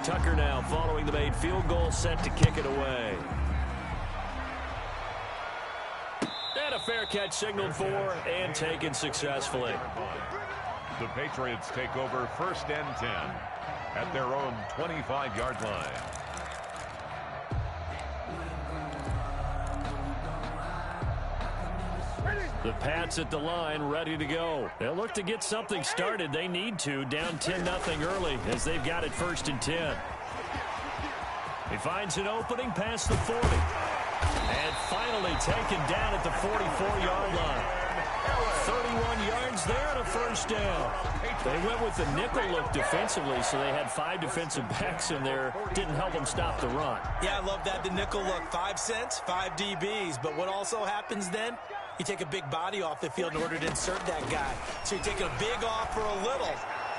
Tucker now following the made field goal, set to kick it away. And a fair catch signaled for and taken successfully. The Patriots take over 1st and 10 at their own 25-yard line. The Pats at the line, ready to go. They'll look to get something started. They need to, down 10-0 early, as they've got it 1st and 10. He finds an opening past the 40. And finally taken down at the 44-yard line. 31 yards there and a 1st down. They went with the nickel look defensively, so they had 5 defensive backs in there. Didn't help them stop the run. Yeah, I love that, the nickel look. 5 cents, 5 DBs. But what also happens then? You take a big body off the field in order to insert that guy. So you're taking a big off for a little.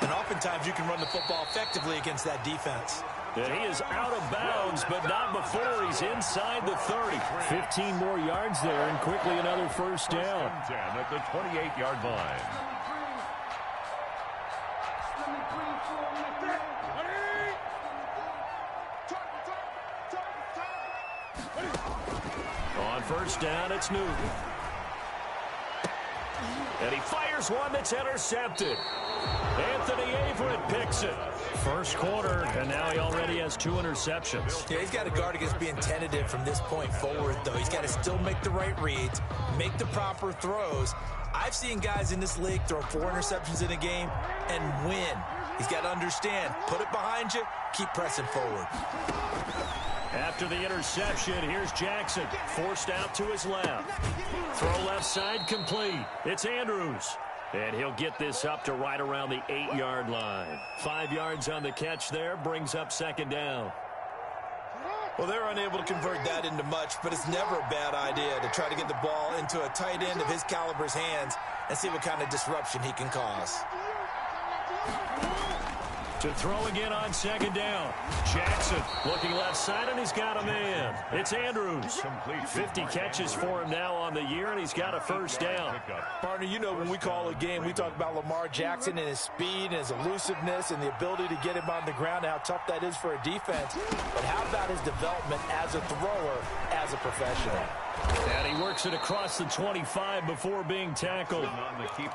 And oftentimes you can run the football effectively against that defense. And he is out of bounds, but not before he's inside the 30. 15 more yards there, and quickly another 1st down. 10 at the 28-yard line. On 1st down, it's Newton. And he fires one that's intercepted. Anthony Averett picks it. 1st quarter, and now he already has 2 interceptions. Yeah, he's got to guard against being tentative from this point forward, though. He's got to still make the right reads, make the proper throws. I've seen guys in this league throw 4 interceptions in a game and win. He's got to understand, put it behind you, keep pressing forward. After the interception, here's Jackson, forced out to his left. Throw left side complete. It's Andrews. And he'll get this up to right around the 8-yard line. 5 yards on the catch there, brings up 2nd down. Well, they're unable to convert that into much, but it's never a bad idea to try to get the ball into a tight end of his caliber's hands and see what kind of disruption he can cause. To throw again on 2nd down. Jackson looking left side, and he's got a man. It's Andrews. 50 catches for him now on the year, and he's got a 1st down. Partner, you know when we call a game, we talk about Lamar Jackson and his speed and his elusiveness and the ability to get him on the ground and how tough that is for a defense. But how about his development as a thrower, as a professional? And he works it across the 25 before being tackled.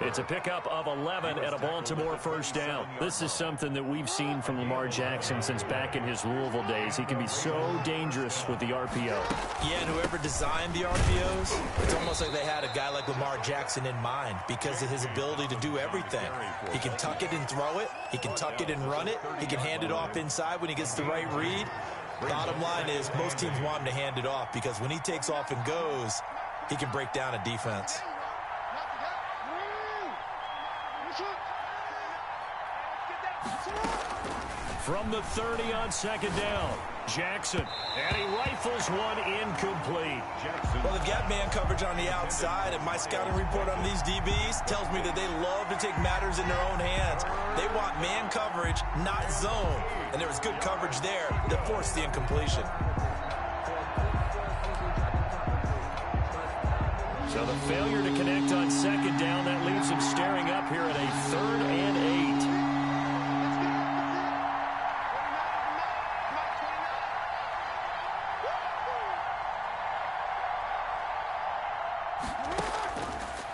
It's a pickup of 11 and a Baltimore 1st down. This is something that we've seen from Lamar Jackson since back in his Louisville days. He can be so dangerous with the RPO. Yeah, and whoever designed the RPOs, it's almost like they had a guy like Lamar Jackson in mind because of his ability to do everything. He can tuck it and throw it. He can tuck it and run it. He can hand it off inside when he gets the right read. Bottom line is most teams want him to hand it off because when he takes off and goes, he can break down a defense. From the 30 on 2nd down, Jackson, and he rifles one incomplete. Well, they've got man coverage on the outside, and my scouting report on these DBs tells me that they love to take matters in their own hands. They want man coverage, not zone, and there was good coverage there that forced the incompletion. So the failure to connect on 2nd down, that leaves him staring up here at a 3rd and 8.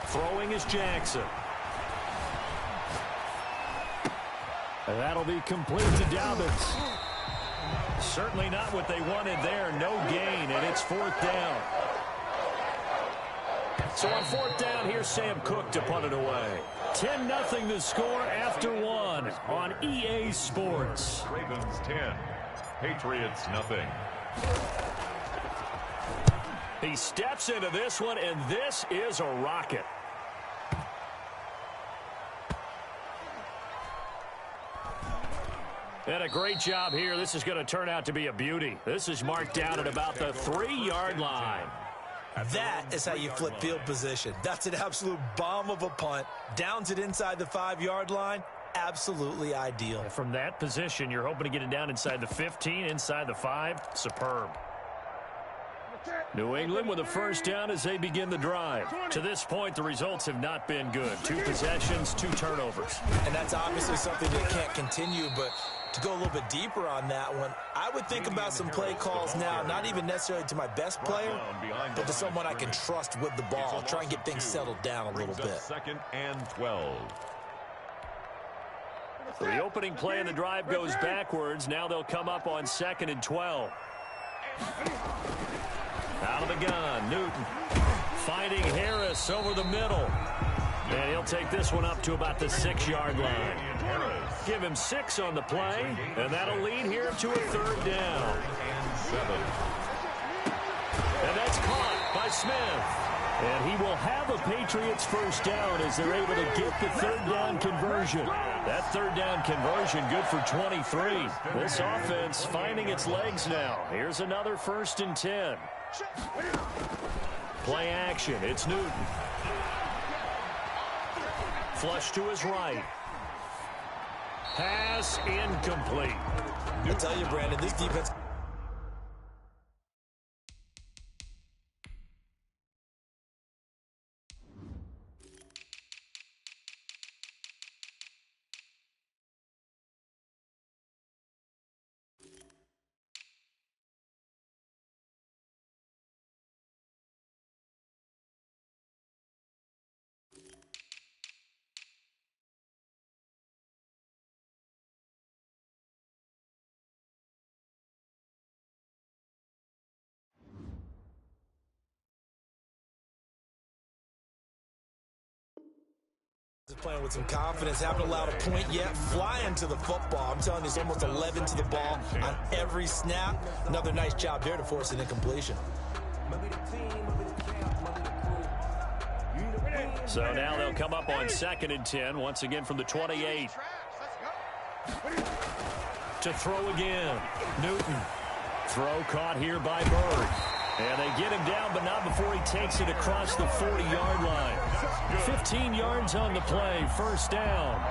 Throwing is Jackson. And that'll be complete to Dobbins. Certainly not what they wanted there. No gain, and it's 4th down. So on 4th down, here's Sam Cook to punt it away. 10-0 the score after 1 on EA Sports. Ravens 10, Patriots nothing. He steps into this one, and this is a rocket. And a great job here. This is going to turn out to be a beauty. This is marked down at about the 3-yard line. That is how you flip field position. That's an absolute bomb of a punt. Downs it inside the 5-yard line. Absolutely ideal. From that position, you're hoping to get it down inside the 15, inside the 5. Superb. New England with a 1st down as they begin the drive. To this point, the results have not been good. 2 possessions, 2 turnovers. And that's obviously something that can't continue, but To go a little bit deeper on that one, I would think about some play calls now, not even necessarily to my best player, but to someone I can trust with the ball. Try and get things settled down a little bit. 2nd and 12. So the opening play of the drive goes backwards. Now they'll come up on 2nd and 12. Out of the gun, Newton finding Harris over the middle. And he'll take this one up to about the 6-yard line. Give him 6 on the play, and that'll lead here to a 3rd down. And that's caught by Smith. And he will have a Patriots 1st down as they're able to get the 3rd down conversion. That 3rd down conversion good for 23. This offense finding its legs now. Here's another 1st and 10. Play action. It's Newton. Flush to his right. Pass incomplete. I tell you, Brandon, this defense... playing with some confidence, haven't allowed a point yet, flying to the football. I'm telling you, it's almost 11 to the ball on every snap. Another nice job there to force an incompletion. So now they'll come up on 2nd and 10, once again from the 28. To throw again, Newton. Throw caught here by Bird. And they get him down, but not before he takes it across the 40-yard line. 15 yards on the play, 1st down.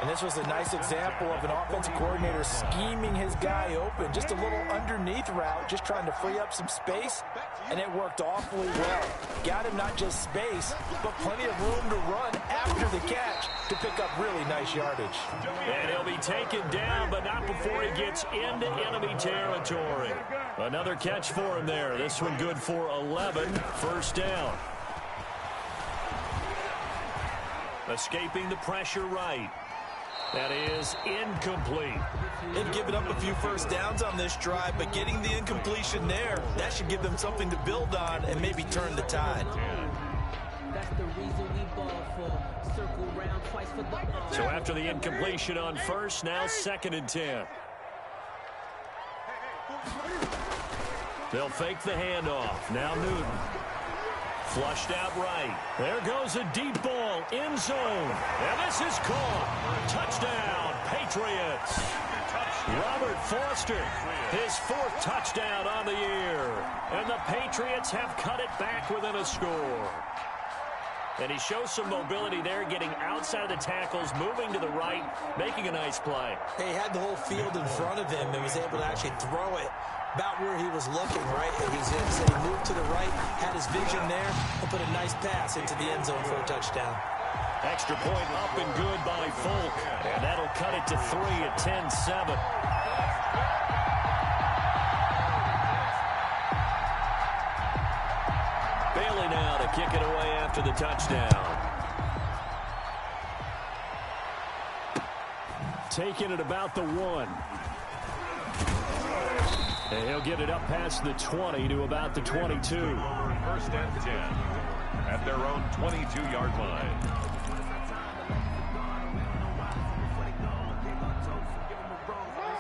And this was a nice example of an offensive coordinator scheming his guy open. Just a little underneath route, just trying to free up some space, and it worked awfully well. Got him not just space, but plenty of room to run after the catch to pick up really nice yardage. And he'll be taken down, but not before he gets into enemy territory. Another catch for him there. This one good for 11, 1st down. Escaping the pressure right. That is incomplete. They've given up a few 1st downs on this drive, but getting the incompletion there, that should give them something to build on and maybe turn the tide. So after the incompletion on 1st, now 2nd and 10. They'll fake the handoff. Now Newton. Flushed out right. There goes a deep ball, end zone. And this is caught. Touchdown, Patriots. Robert Foster, his 4th touchdown on the year. And the Patriots have cut it back within a score. And he shows some mobility there, getting outside of the tackles, moving to the right, making a nice play. He had the whole field in front of him and was able to actually throw it about where he was looking, right? He moved to the right, had his vision there, and put a nice pass into the end zone for a touchdown. Extra point up and good by Folk. And that'll cut it to 3 at 10-7. Bailey now to kick it away after the touchdown. Taking it about the 1. And he'll get it up past the 20 to about the 22. 1st and 10 at their own 22-yard line.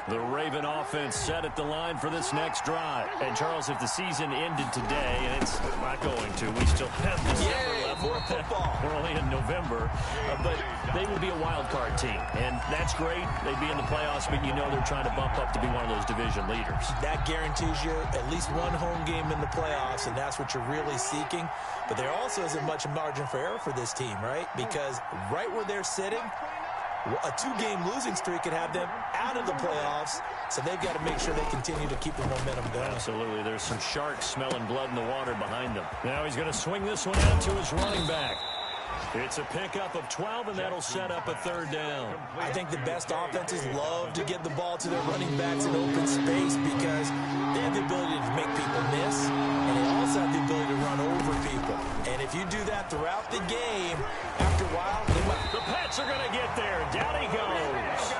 The Raven offense set at the line for this next drive. And, Charles, if the season ended today, and it's not going to, we still have December left. More football. We're only in November. But they would be a wild card team. And that's great. They'd be in the playoffs, but you know they're trying to bump up to be one of those division leaders. That guarantees you at least one home game in the playoffs, and that's what you're really seeking. But there also isn't much margin for error for this team, right? Because right where they're sitting, a 2-game losing streak could have them out of the playoffs, so they've got to make sure they continue to keep the momentum going. Absolutely. There's some sharks smelling blood in the water behind them. Now he's going to swing this one out to his running back. It's a pickup of 12, and that'll set up a third down. I think the best offenses love to get the ball to their running backs in open space because they have the ability to make people miss, and they also have the ability to run over people. And if you do that throughout the game, after a while, the Pats are going to get there. Down he goes.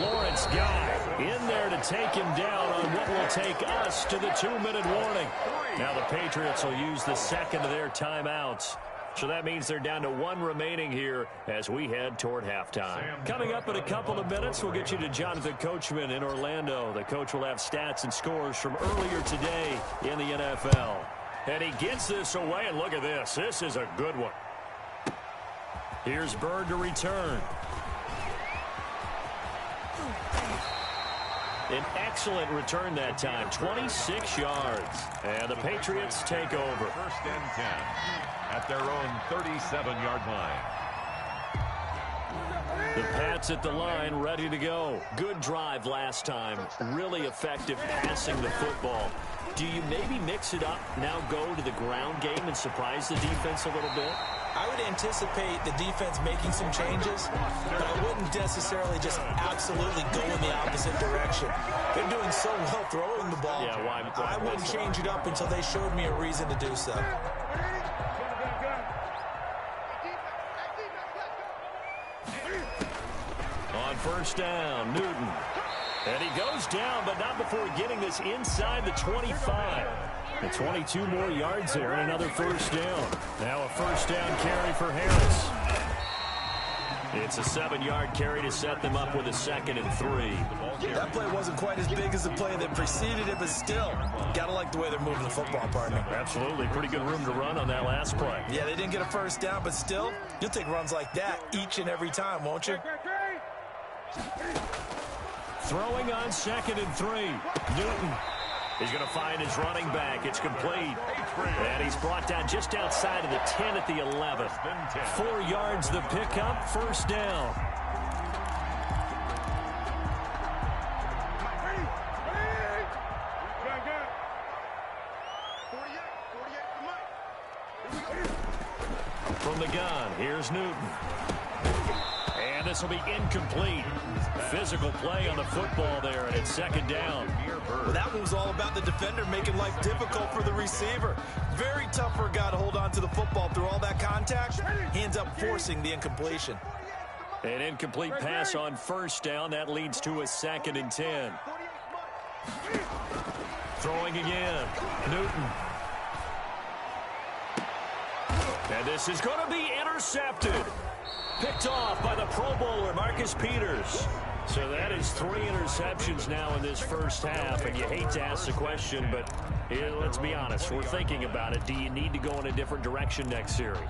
Lawrence Guy in there to take him down on what will take us to the 2-minute warning. Now the Patriots will use the second of their timeouts. So that means they're down to 1 remaining here as we head toward halftime. Coming up in a couple of minutes, we'll get you to Jonathan Coachman in Orlando. The coach will have stats and scores from earlier today in the NFL. And he gets this away, and look at this. This is a good one. Here's Bird to return. An excellent return that time, 26 yards. And the Patriots take over. First and 10 at their own 37-yard line. The Pats at the line, ready to go. Good drive last time. Really effective passing the football. Do you maybe mix it up, now go to the ground game and surprise the defense a little bit? I would anticipate the defense making some changes, but I wouldn't necessarily just absolutely go in the opposite direction. They're doing so well throwing the ball. Yeah, why I wouldn't change it up until they showed me a reason to do so. On first down, Newton. And he goes down, but not before getting this inside the 25. And 22 more yards there and another first down. Now a first down carry for Harris. It's a 7-yard carry to set them up with a 2nd and 3. That play wasn't quite as big as the play that preceded it, but still, gotta like the way they're moving the football, partner. Absolutely. Pretty good room to run on that last play. Yeah, they didn't get a first down, but still, you'll take runs like that each and every time, won't you? Throwing on 2nd and 3. Newton. He's going to find his running back. It's complete. And he's brought down just outside of the 10 at the 11. 4 yards the pickup, first down. From the gun, here's Newton. And this will be incomplete. Physical play on the football there, and it's 2nd down. Well, that one was all about the defender making life difficult for the receiver. Very tough for a guy to hold on to the football through all that contact. He ends up forcing the incompletion. An incomplete pass on first down. That leads to a 2nd and 10. Throwing again. Newton. And this is going to be intercepted. Picked off by the Pro Bowler, Marcus Peters. So that is 3 interceptions now in this first half, and you hate to ask the question, but let's be honest, we're thinking about it. Do you need to go in a different direction next series?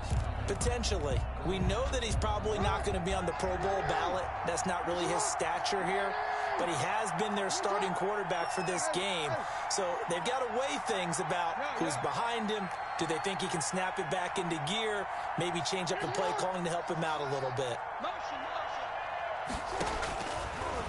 Potentially. We know that he's probably not going to be on the Pro Bowl ballot. That's not really his stature here, but he has been their starting quarterback for this game. So they've got to weigh things about who's behind him. Do they think he can snap it back into gear? Maybe change up the play calling to help him out a little bit.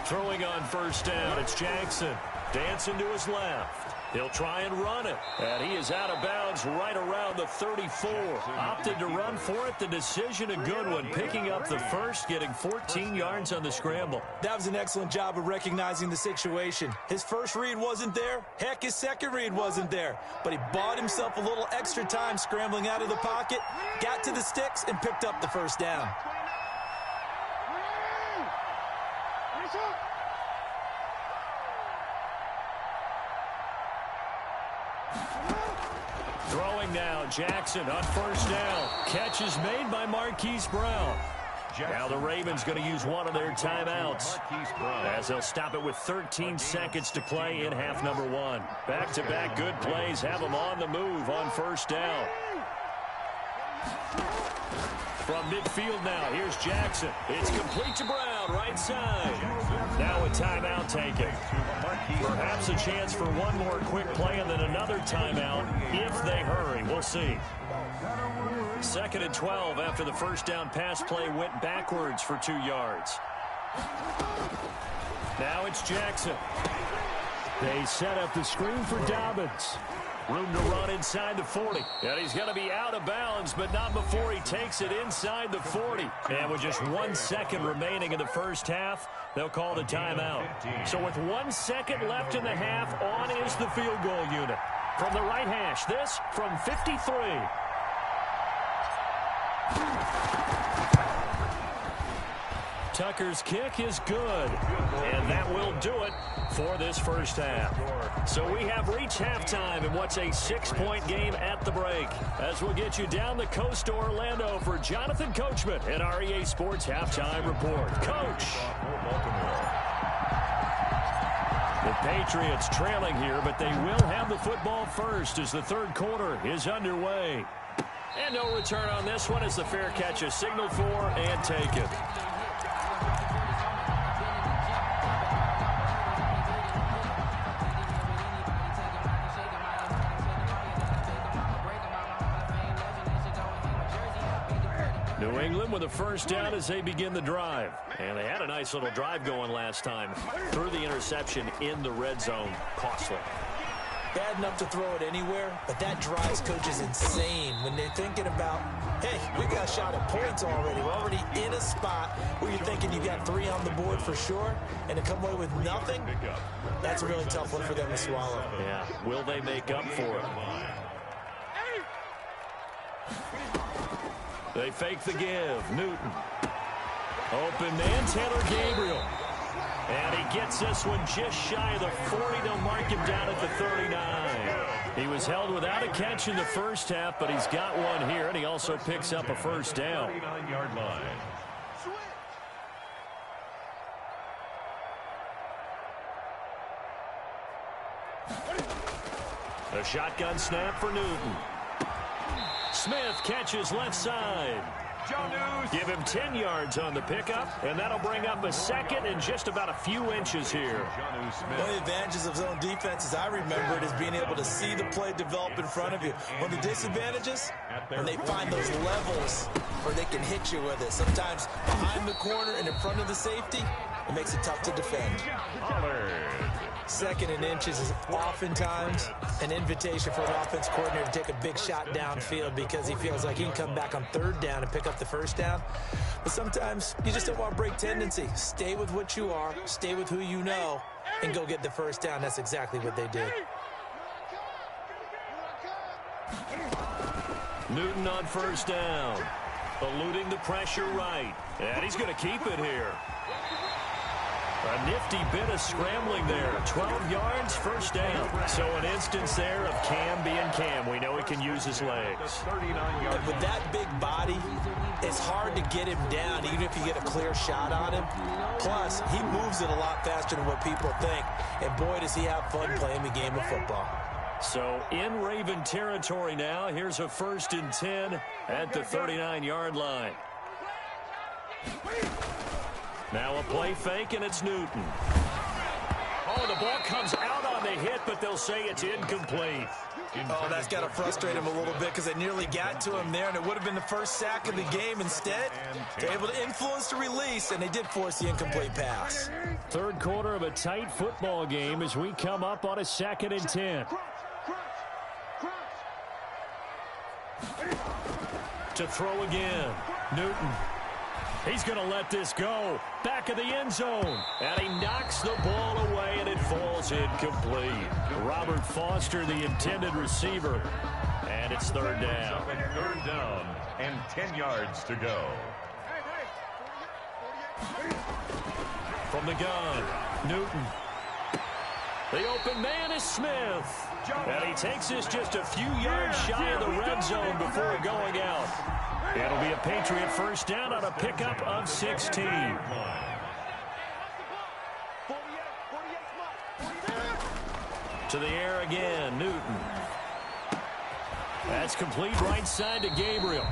Throwing on first down, it's Jackson. Dancing to his left. He'll try and run it. And he is out of bounds right around the 34. Opted to run for it. The decision a good one. Picking up the first, getting 14 yards on the scramble. That was an excellent job of recognizing the situation. His first read wasn't there. Heck, his second read wasn't there. But he bought himself a little extra time scrambling out of the pocket, got to the sticks, and picked up the first down. Throwing now, Jackson on first down. Catch is made by Marquise Brown. Now the Ravens going to use one of their timeouts as they'll stop it with 13 seconds to play in half number 1. Back-to-back good plays have them on the move on first down. From midfield now, here's Jackson. It's complete to Brown, right side. Now a timeout taken. Perhaps a chance for one more quick play and then another timeout if they hurry. We'll see. 2nd and 12 after the first down pass play went backwards for 2 yards. Now it's Jackson. They set up the screen for Dobbins. Room to run inside the 40. And he's going to be out of bounds, but not before he takes it inside the 40. And with just 1 second remaining in the first half, they'll call it a timeout. So with 1 second left in the half, on is the field goal unit. From the right hash, this from 53. Tucker's kick is good, and that will do it for this first half. So we have reached halftime in what's a 6-point game at the break. As we'll get you down the coast to Orlando for Jonathan Coachman at our EA Sports Halftime Report. Coach. The Patriots trailing here, but they will have the football first as the third quarter is underway. And no return on this one as the fair catch is signaled for and taken. New England with a first down as they begin the drive. And they had a nice little drive going last time. Threw the interception in the red zone. Costly. Bad enough to throw it anywhere, but that drives coaches insane when they're thinking about, hey, we got a shot at points already. We're already in a spot where you're thinking you got 3 on the board for sure, and to come away with nothing, that's a really tough one for them to swallow. Yeah, will they make up for it? They fake the give. Newton. Open man, Taylor Gabriel. And he gets this one just shy of the 40. They'll mark him down at the 39. He was held without a catch in the first half, but he's got one here, and he also picks up a first down. 39-yard line. A shotgun snap for Newton. Smith catches left side. Give him 10 yards on the pickup, and that'll bring up a second and just about a few inches here. One of the advantages of zone defense, as I remember it, is being able to see the play develop in front of you. One of the disadvantages, when they find those levels where they can hit you with it. Sometimes behind the corner and in front of the safety, it makes it tough to defend. Second and inches is oftentimes an invitation for an offense coordinator to take a big shot downfield because he feels like he can come back on third down and pick up the first down. But sometimes you just don't want to break tendency. Stay with what you are, stay with who you know, and go get the first down. That's exactly what they did. Newton on first down. Eluding the pressure right. And he's going to keep it here. A nifty bit of scrambling there. 12 yards, first down. So an instance there of Cam being Cam. We know he can use his legs. And with that big body, it's hard to get him down, even if you get a clear shot on him. Plus, he moves it a lot faster than what people think. And boy, does he have fun playing the game of football. So in Raven territory now. Here's a 1st and 10 at the 39-yard line. Now a play fake, and it's Newton. Oh, the ball comes out on the hit, but they'll say it's incomplete. Oh, that's got to frustrate him a little bit because they nearly got to him there, and it would have been the first sack of the game. Instead, they're able to influence the release, and they did force the incomplete pass. Third quarter of a tight football game as we come up on a 2nd and 10. To throw again, Newton. He's going to let this go. Back of the end zone. And he knocks the ball away, and it falls incomplete. Robert Foster, the intended receiver. And it's 3rd down. 3rd down and 10 yards to go. From the gun, Newton. The open man is Smith. And he takes this just a few yards shy of the red zone before going out. It'll be a Patriot first down on a pickup of 16. To the air again, Newton. That's complete right side to Gabriel.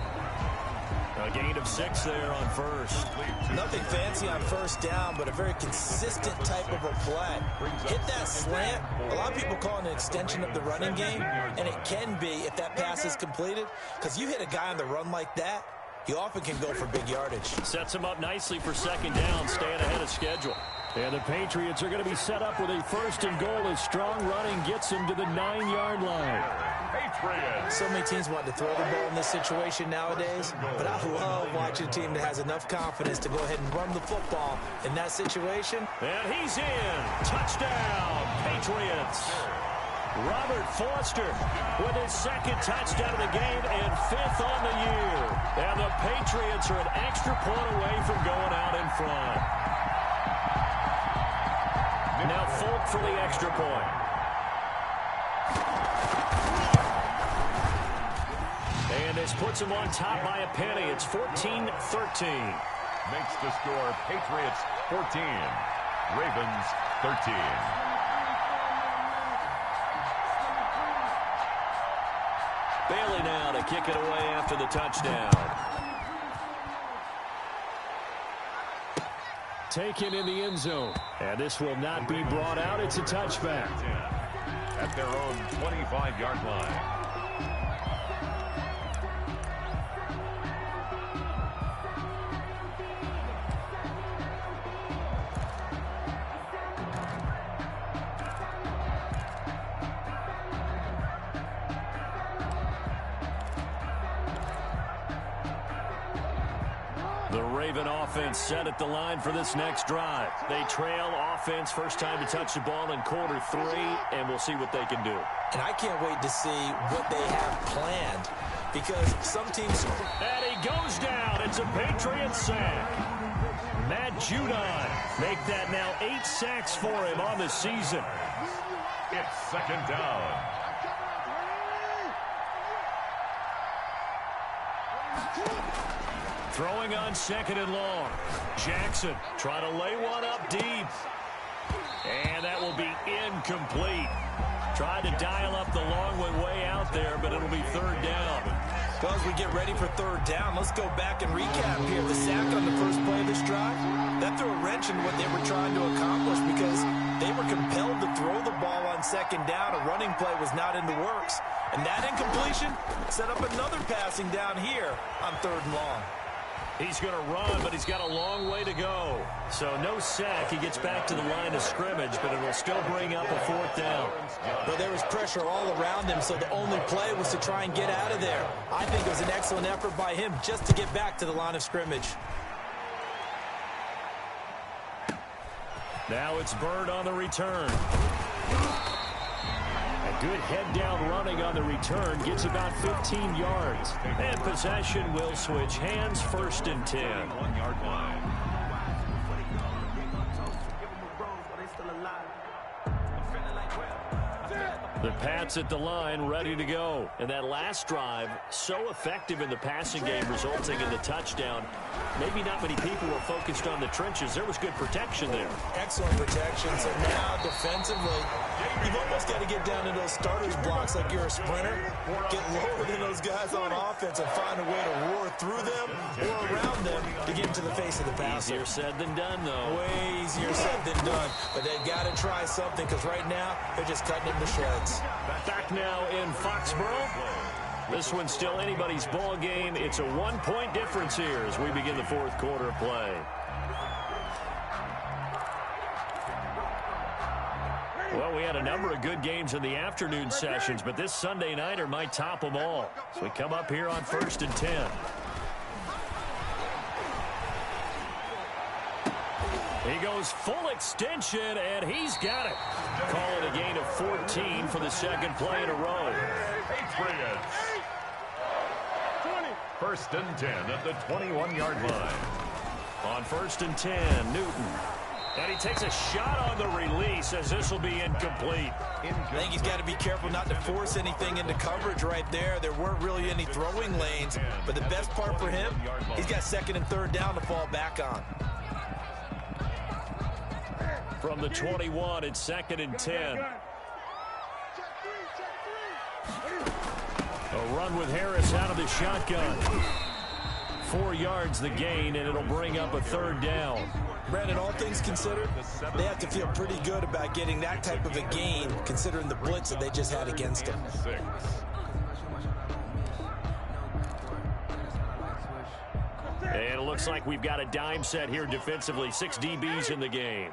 A gain of 6 there on first. Nothing fancy on first down, but a very consistent type of a play. Hit that slant. A lot of people call it an extension of the running game, and it can be if that pass is completed, because you hit a guy on the run like that, you often can go for big yardage. Sets him up nicely for 2nd down, staying ahead of schedule. And the Patriots are going to be set up with a first and goal as strong running gets them to the 9-yard line. Patriots. So many teams want to throw the ball in this situation nowadays, but I love watching a team that has enough confidence to go ahead and run the football in that situation. And he's in. Touchdown, Patriots. Robert Foster with his second touchdown of the game and 5th on the year. And the Patriots are an extra point away from going out in front. Now Folk for the extra point. And this puts them on top by a penny. It's 14-13. Makes the score Patriots 14, Ravens 13. Bailey now to kick it away after the touchdown. Taken in the end zone. And this will not be brought out. It's a touchback. At their own 25-yard line. The Raven offense set at the line for this next drive. They trail offense first time to touch the ball in quarter 3, and we'll see what they can do. And I can't wait to see what they have planned because some teams... And he goes down. It's a Patriot sack. Matt Judon make that now 8 sacks for him on the season. It's second down. Throwing on second and long. Jackson trying to lay one up deep. And that will be incomplete. Tried to dial up the long one way out there, but it'll be third down. Well, as we get ready for third down, let's go back and recap here. The sack on the first play of this drive, that threw a wrench in what they were trying to accomplish because they were compelled to throw the ball on second down. A running play was not in the works. And that incompletion set up another passing down here on third and long. He's going to run, but he's got a long way to go. So no sack. He gets back to the line of scrimmage, but it will still bring up a fourth down. But there was pressure all around him, so the only play was to try and get out of there. I think it was an excellent effort by him just to get back to the line of scrimmage. Now it's Bird on the return. A good head-down running on the return gets about 15 yards. And possession will switch hands, first and 10. 1-yard line. The Pats at the line, ready to go. And that last drive, so effective in the passing game, resulting in the touchdown. Maybe not many people were focused on the trenches. There was good protection there. Excellent protection. So now, defensively, you've almost got to get down to those starters blocks like you're a sprinter. Get lower than those guys on offense and find a way to roar through them or around them to get into the face of the passer. Easier said than done, though. Way easier said than done. But they've got to try something because right now, they're just cutting them to shreds. Back now in Foxborough. This one's still anybody's ball game. It's a 1-point difference here as we begin the fourth quarter of play. Well, we had a number of good games in the afternoon sessions, but this Sunday nighter might top them all. So we come up here on first and 10. He goes full extension, and he's got it. Call it a gain of 14 for the second play in a row. Patriots. First and 10 at the 21-yard line. On first and 10, Newton. And he takes a shot on the release as this will be incomplete. I think he's got to be careful not to force anything into coverage right there. There weren't really any throwing lanes, but the best part for him, he's got second and third down to fall back on. From the 21, it's second and 10. A run with Harris out of the shotgun. 4 yards the gain, and it'll bring up a third down. Brandon, all things considered, they have to feel pretty good about getting that type of a gain, considering the blitz that they just had against them. And it looks like we've got a dime set here defensively. 6 DBs in the game.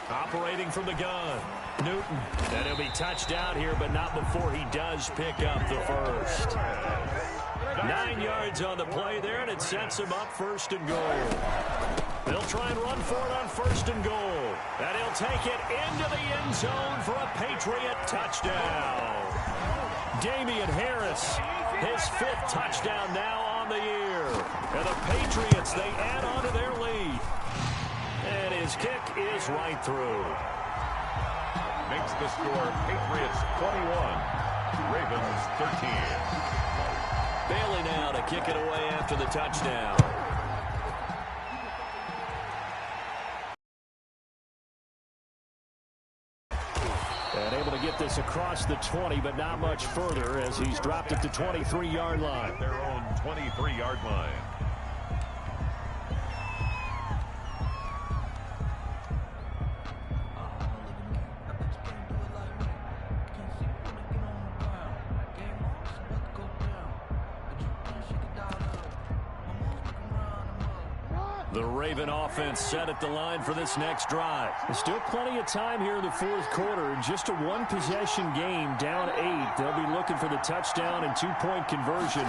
Operating from the gun, Newton. And he'll be touched out here, but not before he does pick up the first. 9 yards on the play there, and it sets him up 1st and goal. They'll try and run for it on 1st and goal. And he'll take it into the end zone for a Patriot touchdown. Damian Harris, his 5th touchdown now on the year. And the Patriots, they add on to their lead. And his kick is right through. Makes the score Patriots 21, Ravens 13. Bailey now to kick it away after the touchdown. And able to get this across the 20, but not much further as he's dropped it to 23-yard line. Their own 23-yard line. The Raven offense set at the line for this next drive. There's still plenty of time here in the 4th quarter. Just a one-possession game, down 8. They'll be looking for the touchdown and 2-point conversion.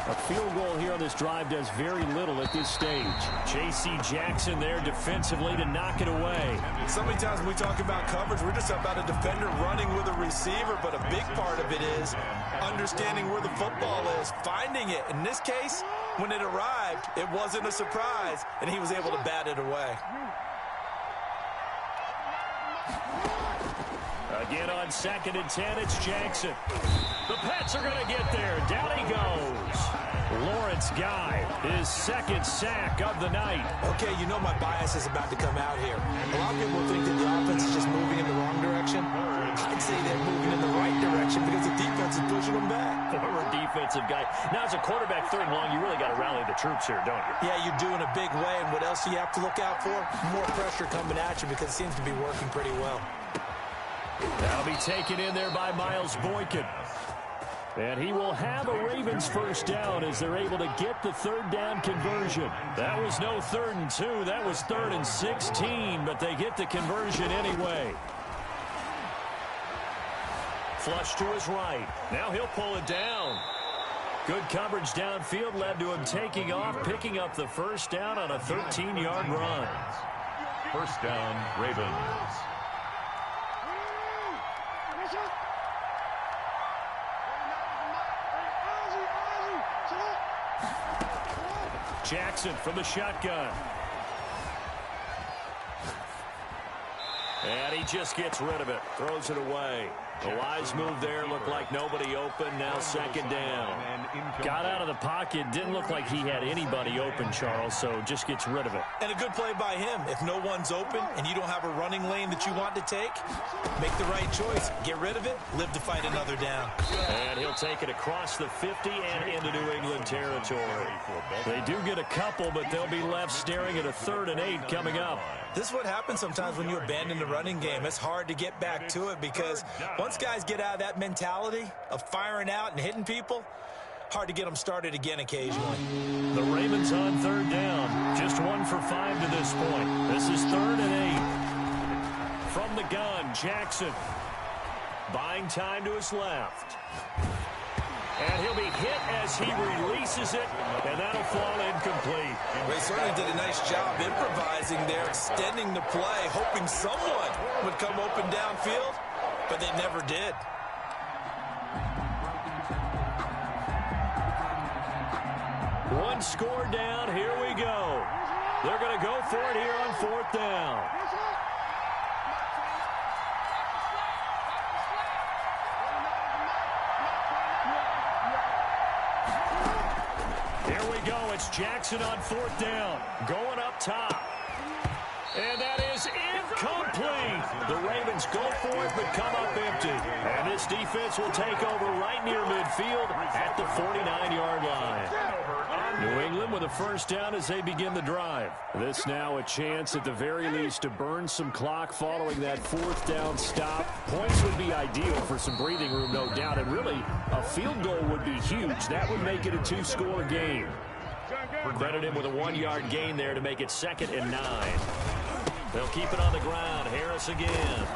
A field goal here on this drive does very little at this stage. J.C. Jackson there defensively to knock it away. So many times when we talk about coverage, we're just about a defender running with a receiver, but a big part of it is understanding where the football is, finding it. In this case, when it arrived, it wasn't a surprise, and he was able to bat it away. Again on 2nd and 10, it's Jackson. The Pats are going to get there. Down he goes. Lawrence Guy, his 2nd sack of the night. Okay, you know my bias is about to come out here. A lot of people think that the offense is just moving in the wrong direction. I'd say they're moving in the right direction because the defense is pushing them back. Former defensive guy. Now, as a quarterback 3rd and long, you really got to rally the troops here, don't you? Yeah, you do in a big way, and what else do you have to look out for? More pressure coming at you because it seems to be working pretty well. That'll be taken in there by Miles Boykin. And he will have a Ravens 1st down as they're able to get the 3rd down conversion. That was no 3rd and 2. That was 3rd and 16, but they get the conversion anyway. Flush to his right. Now he'll pull it down. Good coverage downfield led to him taking off, picking up the 1st down on a 13-yard run. 1st down, Ravens. Jackson from the shotgun. And he just gets rid of it. Throws it away. A wise move there. Looked like nobody open. Now 2nd down. Got out of the pocket. Didn't look like he had anybody open, Charles, so just gets rid of it. And a good play by him. If no one's open and you don't have a running lane that you want to take, make the right choice. Get rid of it. Live to fight another down. And he'll take it across the 50 and into New England territory. They do get a couple, but they'll be left staring at a 3rd and 8 coming up. This is what happens sometimes when you abandon the running game. It's hard to get back to it because once guys get out of that mentality of firing out and hitting people, hard to get them started again occasionally. The Ravens on 3rd down. Just 1 for 5 to this point. This is 3rd and 8. From the gun, Jackson. Buying time to his left. And he'll be hit as he releases it, and that'll fall incomplete. They certainly did a nice job improvising there, extending the play, hoping someone would come open downfield, but they never did. One score down. Here we go. They're going to go for it here on 4th down. Here we go. It's Jackson on 4th down. Going up top. And that is incomplete. The Ravens go for it, but come up empty. And this defense will take over right near midfield at the 49-yard line. New England with a 1st down as they begin the drive. This now a chance at the very least to burn some clock following that 4th down stop. Points would be ideal for some breathing room, no doubt. And really, a field goal would be huge. That would make it a 2-score game. Credit him with a 1-yard gain there to make it 2nd and 9. They'll keep it on the ground. Harris again.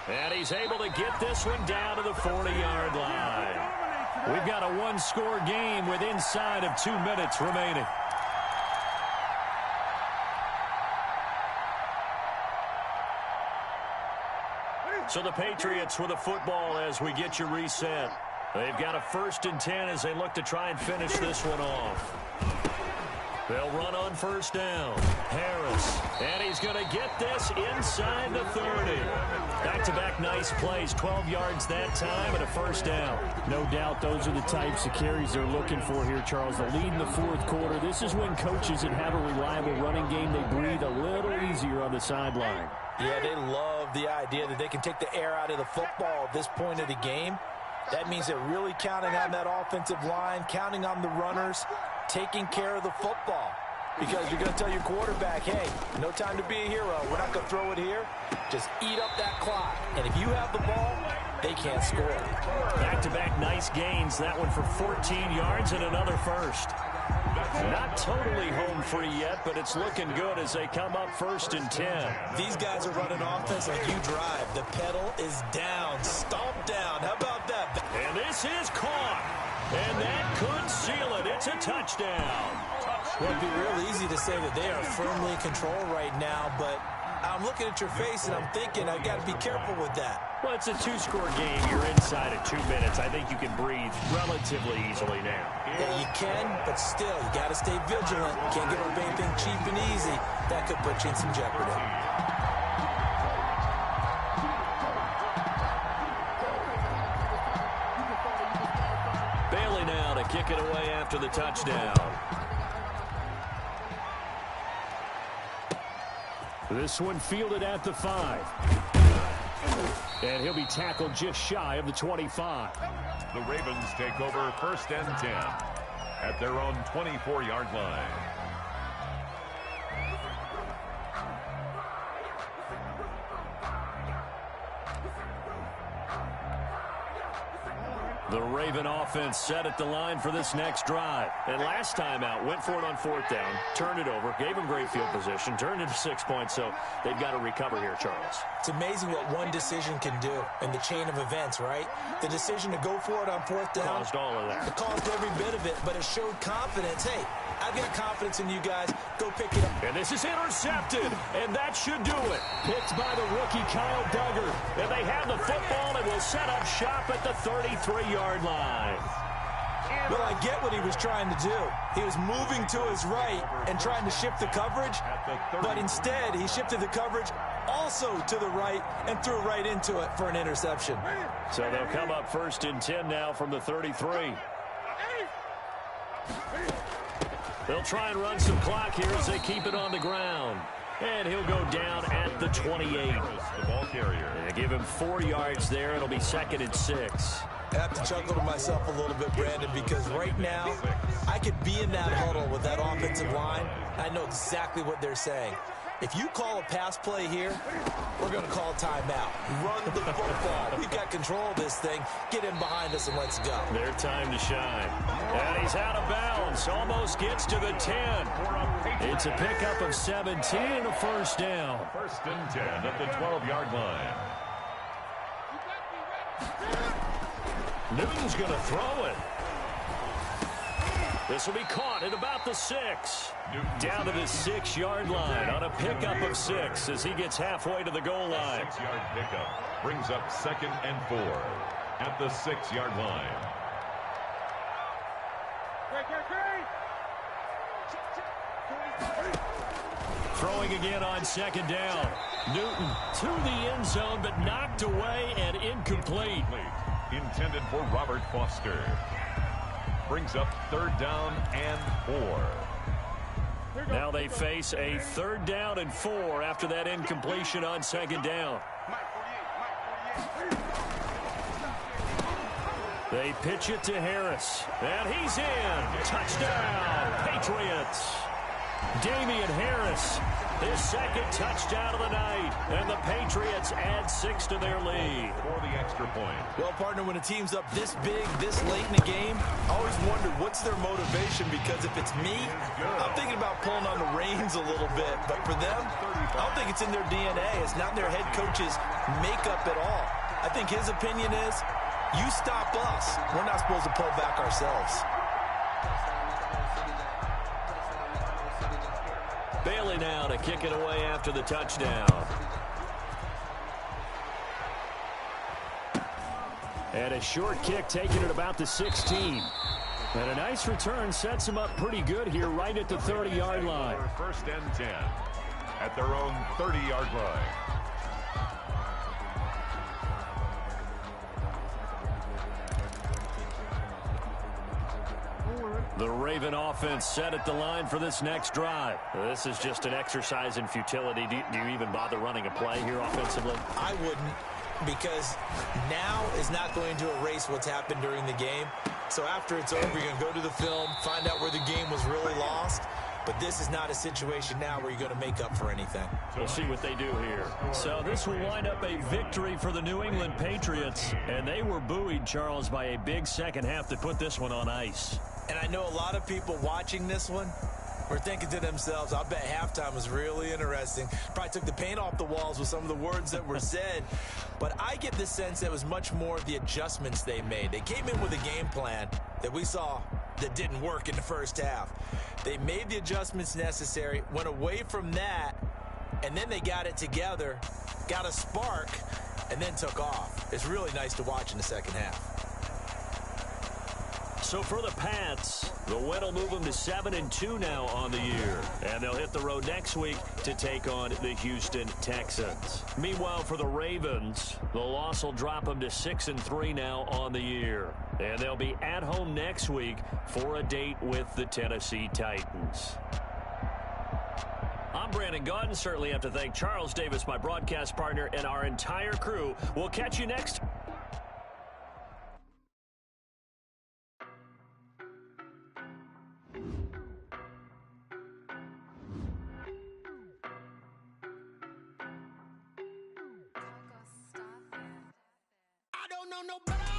And he's able to get this one down to the 40-yard line. We've got a one-score game with inside of 2 minutes remaining. So the Patriots with a football as we get you reset. They've got a 1st and 10 as they look to try and finish this one off. They'll run on 1st down. Harris. And he's going to get this inside the 30. Back-to-back nice plays. 12 yards that time and a 1st down. No doubt those are the types of carries they're looking for here, Charles. The lead in the 4th quarter. This is when coaches that have a reliable running game, they breathe a little easier on the sideline. Yeah, they love the idea that they can take the air out of the football at this point of the game. That means they're really counting on that offensive line, counting on the runners, taking care of the football. Because you're going to tell your quarterback, hey, no time to be a hero. We're not going to throw it here. Just eat up that clock. And if you have the ball, they can't score. Back-to-back nice gains. That one for 14 yards and another 1st. Not totally home free yet, but it's looking good as they come up 1st and 10. These guys are running offense like you drive. The pedal is down, stomped down. How about that? And this is caught. And that could seal it. It's a touchdown. Well, it'd be real easy to say that they are firmly in control right now, but I'm looking at your face and I'm thinking I've got to be careful with that. Well, it's a 2-score game. You're inside of 2 minutes. I think you can breathe relatively easily now. Yeah, you can, but still, you got to stay vigilant. You can't give up anything cheap and easy. That could put you in some jeopardy. Bailey now to kick it away after the touchdown. This one fielded at the 5. And he'll be tackled just shy of the 25. The Ravens take over 1st and 10 at their own 24-yard line. The Raven offense set at the line for this next drive. And last time out, went for it on 4th down, turned it over, gave them great field position, turned it to 6 points, so they've got to recover here, Charles. It's amazing what one decision can do in the chain of events, right? The decision to go for it on 4th down. Caused all of that. It caused every bit of it, but it showed confidence. Hey, I've got confidence in you guys. Go pick it up. And this is intercepted, and that should do it. Picked by the rookie Kyle Duggar. And they have the football and will set up shop at the 33-yard line. Well, I get what he was trying to do. He was moving to his right and trying to shift the coverage, but instead he shifted the coverage also to the right and threw right into it for an interception. So they'll come up 1st and 10 now from the 33. They'll try and run some clock here as they keep it on the ground. And he'll go down at the 28. The ball carrier. And give him 4 yards there. It'll be 2nd and 6. I have to chuckle to myself a little bit, Brandon, because right now I could be in that huddle with that offensive line. I know exactly what they're saying. If you call a pass play here, we're going to call a timeout. Run the football. We've got control of this thing. Get in behind us and let's go. Their time to shine. And he's out of bounds. Almost gets to the 10. It's a pickup of 17 and a 1st down. 1st and 10 at the 12-yard line. Newton's going to throw it. This will be caught at about the 6. Down to the 6-yard line on a pickup of 6 as he gets halfway to the goal line. 6-yard pickup brings up 2nd and 4 at the 6-yard line. Throwing again on 2nd down. Newton to the end zone, but knocked away and incomplete. Intended for Robert Foster. Brings up 3rd down and 4. Now they face a 3rd down and 4 after that incompletion on 2nd down. They pitch it to Harris. And he's in. Touchdown, Patriots. Damian Harris, his second touchdown of the night, and the Patriots add 6 to their lead. For the extra point. Well, partner, when a team's up this big, this late in the game, I always wonder what's their motivation, because if it's me, I'm thinking about pulling on the reins a little bit. But for them, I don't think it's in their DNA. It's not in their head coach's makeup at all. I think his opinion is, you stop us. We're not supposed to pull back ourselves. Bailey now to kick it away after the touchdown. And a short kick taken at about the 16. And a nice return sets them up pretty good here right at the 30-yard line. First and 10 at their own 30-yard line. The Raven offense set at the line for this next drive. This is just an exercise in futility. Do you even bother running a play here offensively? I wouldn't, because now is not going to erase what's happened during the game. So after it's over, you're going to go to the film, find out where the game was really lost. But this is not a situation now where you're going to make up for anything. We'll see what they do here. So this will wind up a victory for the New England Patriots. And they were buoyed, Charles, by a big second half to put this one on ice. And I know a lot of people watching this one were thinking to themselves, I bet halftime was really interesting. Probably took the paint off the walls with some of the words that were said. But I get the sense that it was much more the adjustments they made. They came in with a game plan that we saw that didn't work in the first half. They made the adjustments necessary, went away from that, and then they got it together, got a spark, and then took off. It's really nice to watch in the second half. So for the Pats, the win will move them to 7-2 now on the year. And they'll hit the road next week to take on the Houston Texans. Meanwhile, for the Ravens, the loss will drop them to 6-3 now on the year. And they'll be at home next week for a date with the Tennessee Titans. I'm Brandon Gaudin. Certainly have to thank Charles Davis, my broadcast partner, and our entire crew. We'll catch you next time. I don't know nobody.